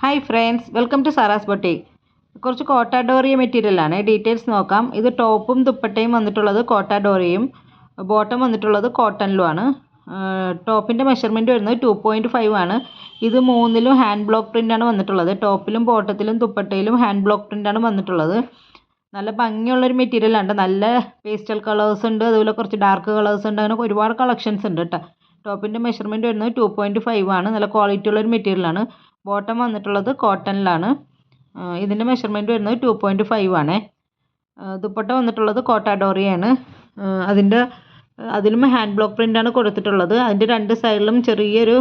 Hi friends, welcome to Sara's boutique. കുറച്ച് Kota Doria മെറ്റീരിയലാണ്. Details നോക്കാം. ഇത് ടോപ്പും ദുപ്പട്ടയും വന്നിട്ടുള്ളത് കോട്ട ഡോറിയയും ബോട്ടം വന്നിട്ടുള്ളത് കോട്ടണിലുമാണ്. ടോപ്പിൻ്റെ മെഷർമെൻറ്റ് വരുന്നത് 2.5 ആണ്. ഇത് മൂന്നിലും ഹാൻഡ് ബ്ലോക്ക് പ്രിൻ്റാണ് വന്നിട്ടുള്ളത്. ടോപ്പിലും ബോട്ടത്തിലും ദുപ്പട്ടയിലും ഹാൻഡ് ബ്ലോക്ക് പ്രിൻ്റാണ് വന്നിട്ടുള്ളത്. നല്ല ഭംഗിയുള്ളൊരു മെറ്റീരിയലാണ്. നല്ല പേസ്റ്റൽ കളേഴ്സ് ഉണ്ട്, അതുപോലെ കുറച്ച് ഡാർക്ക് കളേഴ്സ് ഉണ്ട്, അങ്ങനെ ഒരുപാട് കളക്ഷൻസ് ഉണ്ട് കേട്ടോ. ടോപ്പിൻ്റെ മെഷർമെൻറ്റ് വരുന്നത് 2.5 ആണ്. നല്ല ക്വാളിറ്റി ഉള്ളൊരു മെറ്റീരിയലാണ്. ബോട്ടം വന്നിട്ടുള്ളത് കോട്ടണിലാണ്. ഇതിൻ്റെ മെഷർമെൻറ്റ് വരുന്നത് 2.5 ആണ്. ദുപ്പട്ട വന്നിട്ടുള്ളത് കോട്ട ഡോറിയാണ്. അതിലും ഹാൻഡ് ബ്ലോക്ക് പ്രിൻ്റാണ് കൊടുത്തിട്ടുള്ളത്. അതിൻ്റെ രണ്ട് സൈഡിലും ചെറിയൊരു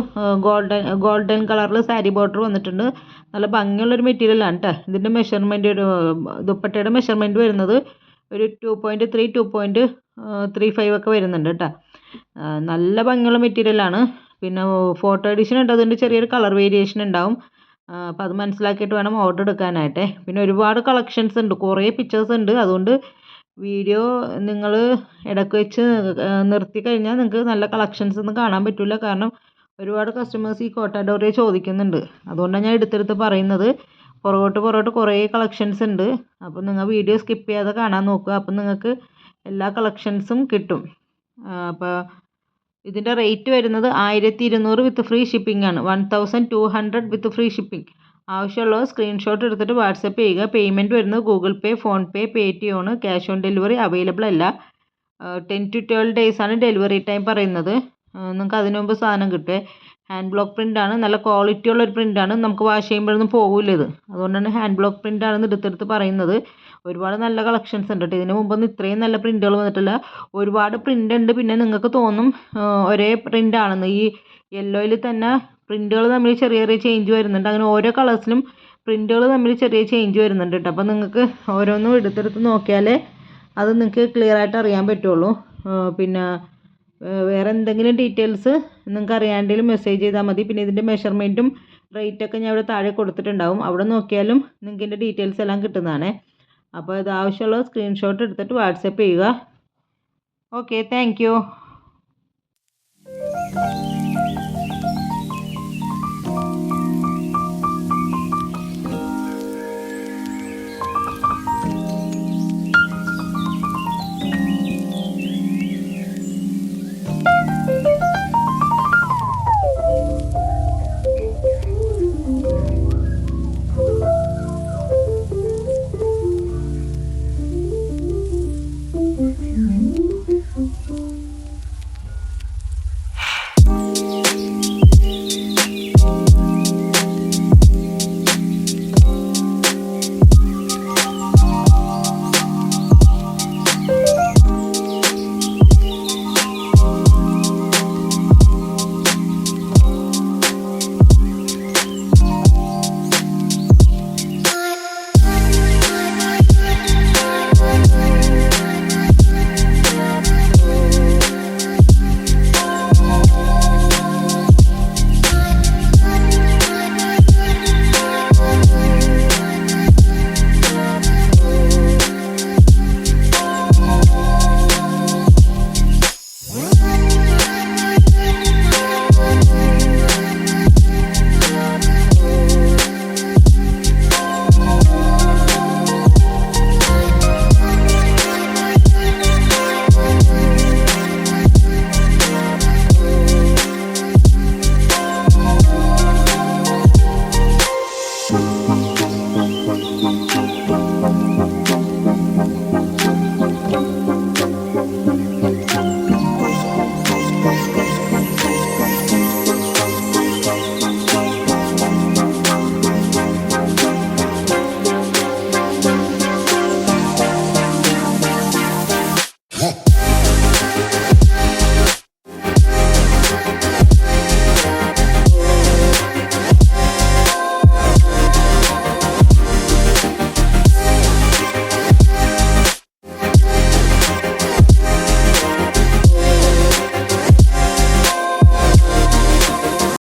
ഗോൾഡൻ കളറിൽ സാരി ബോർഡർ വന്നിട്ടുണ്ട്. നല്ല ഭംഗിയുള്ളൊരു മെറ്റീരിയലാണ് കേട്ടോ. ഇതിൻ്റെ മെഷർമെൻറ്റ് ദുപ്പട്ടയുടെ മെഷർമെൻറ്റ് വരുന്നത് ഒരു 2.3 2.35 ഒക്കെ വരുന്നുണ്ട് കേട്ടോ. നല്ല ഭംഗിയുള്ള മെറ്റീരിയലാണ്. പിന്നെ ഫോട്ടോ എഡിഷൻ ഉണ്ട്, അതിൻ്റെ ചെറിയൊരു കളർ വേരിയേഷൻ ഉണ്ടാവും. അപ്പോൾ അത് മനസ്സിലാക്കിയിട്ട് വേണം ഓർഡർ എടുക്കാനായിട്ട്. പിന്നെ ഒരുപാട് കളക്ഷൻസ് ഉണ്ട്, കുറേ പിക്ചേഴ്സ് ഉണ്ട്. അതുകൊണ്ട് വീഡിയോ നിങ്ങൾ ഇടയ്ക്ക് വെച്ച് നിർത്തി കഴിഞ്ഞാൽ നിങ്ങൾക്ക് നല്ല കളക്ഷൻസ് ഒന്നും കാണാൻ പറ്റില്ല. കാരണം ഒരുപാട് കസ്റ്റമേഴ്സ് ഈ കോട്ട ഡോറിയ ചോദിക്കുന്നുണ്ട്. അതുകൊണ്ടാണ് ഞാൻ എടുത്തെടുത്ത് പറയുന്നത്. പുറകോട്ട് കുറേ കളക്ഷൻസ് ഉണ്ട്. അപ്പോൾ നിങ്ങൾ വീഡിയോ സ്കിപ്പ് ചെയ്യാതെ കാണാൻ നോക്കുക. അപ്പം നിങ്ങൾക്ക് എല്ലാ കളക്ഷൻസും കിട്ടും. അപ്പോൾ ഇതിൻ്റെ റേറ്റ് വരുന്നത് 1200 വിത്ത് ഫ്രീ ഷിപ്പിംഗ് ആണ്. 1200 വിത്ത് ഫ്രീ ഷിപ്പിംഗ്. ആവശ്യമുള്ളവർ സ്ക്രീൻഷോട്ട് എടുത്തിട്ട് വാട്സപ്പ് ചെയ്യുക. പേയ്മെൻറ്റ് വരുന്നത് ഗൂഗിൾ പേ, ഫോൺ പേ, പേടിഎം ആണ്. ക്യാഷ് ഓൺ ഡെലിവറി അവൈലബിൾ അല്ല. 10 to 12 days ആണ് ഡെലിവറി ടൈം പറയുന്നത്. നിങ്ങൾക്ക് അതിനു മുമ്പ് സാധനം കിട്ടുമേ. ഹാൻഡ് ബ്ലോക്ക് പ്രിൻ്റ് ആണ്, നല്ല ക്വാളിറ്റി ഉള്ളൊരു പ്രിൻ്റാണ്. നമുക്ക് വാഷ് ചെയ്യുമ്പോഴൊന്നും പോകില്ല ഇത്. അതുകൊണ്ടാണ് ഹാൻഡ് ബ്ലോക്ക് പ്രിൻ്റ് ആണെന്ന് എടുത്തെടുത്ത് പറയുന്നത്. ഒരുപാട് നല്ല കളക്ഷൻസ് ഉണ്ട് കേട്ടോ. ഇതിന് മുമ്പൊന്നും ഇത്രയും നല്ല പ്രിൻ്റുകൾ വന്നിട്ടില്ല. ഒരുപാട് പ്രിൻ്റ് ഉണ്ട്. പിന്നെ നിങ്ങൾക്ക് തോന്നും ഒരേ പ്രിൻ്റ് ആണെന്ന്. ഈ യെല്ലോയിൽ തന്നെ പ്രിൻ്റുകൾ തമ്മിൽ ചെറിയ ചെറിയ ചേഞ്ച് വരുന്നുണ്ട്. അങ്ങനെ ഓരോ കളേഴ്സിലും പ്രിൻ്റുകൾ തമ്മിൽ ചെറിയ ചേഞ്ച് വരുന്നുണ്ട് കേട്ടോ. അപ്പോൾ നിങ്ങൾക്ക് ഓരോന്നും എടുത്തെടുത്ത് നോക്കിയാലേ അത് നിങ്ങൾക്ക് ക്ലിയർ ആയിട്ട് അറിയാൻ പറ്റുള്ളൂ. പിന്നെ വേറെ എന്തെങ്കിലും ഡീറ്റെയിൽസ് നിങ്ങൾക്ക് അറിയാണ്ടെങ്കിലും മെസ്സേജ് ചെയ്താൽ മതി. പിന്നെ ഇതിൻ്റെ മെഷർമെൻറ്റും റേറ്റൊക്കെ ഞാൻ ഇവിടെ താഴെ കൊടുത്തിട്ടുണ്ടാവും. അവിടെ നോക്കിയാലും നിങ്ങൾക്ക് ഇതിൻ്റെ ഡീറ്റെയിൽസ് എല്ലാം കിട്ടുന്നതാണ്. അപ്പോൾ ഇത് ആവശ്യമുള്ള സ്ക്രീൻഷോട്ട് എടുത്തിട്ട് വാട്സപ്പ് ചെയ്യുക. Okay, thank you.